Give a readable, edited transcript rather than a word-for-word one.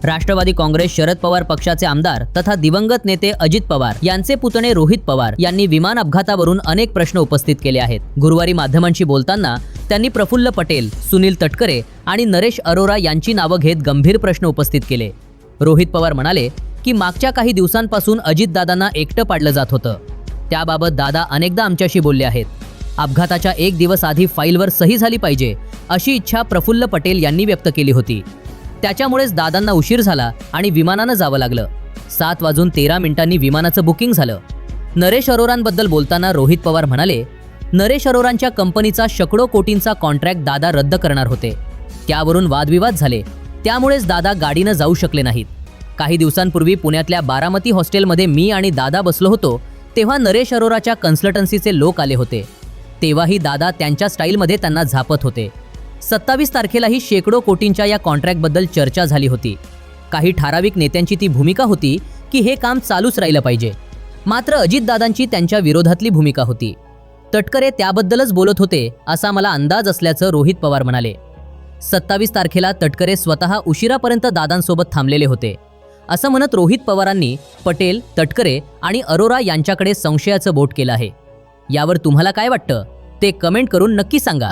राष्ट्रवादी काँग्रेस शरद पवार पक्षाचे आमदार तथा दिवंगत नेते अजित पवार यांचे पुतणे रोहित पवार यांनी विमान अपघातावरून अनेक प्रश्न उपस्थित केले आहेत। गुरुवारी माध्यमांशी बोलताना त्यांनी प्रफुल्ल पटेल, सुनील तटकरे आणि नरेश अरोरा यांची नावं घेत गंभीर प्रश्न उपस्थित केले। रोहित पवार म्हणाले की मागच्या काही दिवसांपासून अजितदादांना एकटं पाडलं जात होतं। त्याबाबत दादा अनेकदा आमच्याशी बोलले आहेत। अपघाताच्या एक दिवस आधी फाईलवर सही झाली पाहिजे अशी इच्छा प्रफुल्ल पटेल यांनी व्यक्त केली होती। त्याच्यामुळेच दादांना उशीर झाला आणि विमानानं जावं लागलं। 7:13 विमानाचं बुकिंग झालं। नरेश अरोरांबद्दल बोलताना रोहित पवार म्हणाले, नरेश अरोरांच्या कंपनीचा शेकडो कोटींचा कॉन्ट्रॅक्ट दादा रद्द करणार होते। त्यावरून वादविवाद झाले, त्यामुळेच दादा गाडीनं जाऊ शकले नाहीत। काही दिवसांपूर्वी पुण्यातल्या बारामती हॉस्टेलमध्ये मी आणि दादा बसलो होतो, तेव्हा नरेश अरोराच्या कन्सल्टन्सीचे लोक आले होते। तेव्हाही दादा त्यांच्या स्टाईलमध्ये त्यांना झापत होते। 27 तारखेलाही शेकडो कोटींच्या या कॉन्ट्रॅक्टबद्दल चर्चा झाली होती। काही ठराविक नेत्यांची ती भूमिका होती की हे काम चालूच राहिलं पाहिजे, मात्र अजितदादांची त्यांच्या विरोधातली भूमिका होती। तटकरे त्याबद्दलच बोलत होते असा मला अंदाज असल्याचं रोहित पवार म्हणाले। 27 तारखेला तटकरे स्वतः उशिरापर्यंत दादांसोबत थांबलेले होते असं म्हणत रोहित पवारांनी पटेल, तटकरे आणि अरोरा यांच्याकडे संशयाचं बोट केलं आहे। यावर तुम्हाला काय वाटतं ते कमेंट करून नक्की सांगा।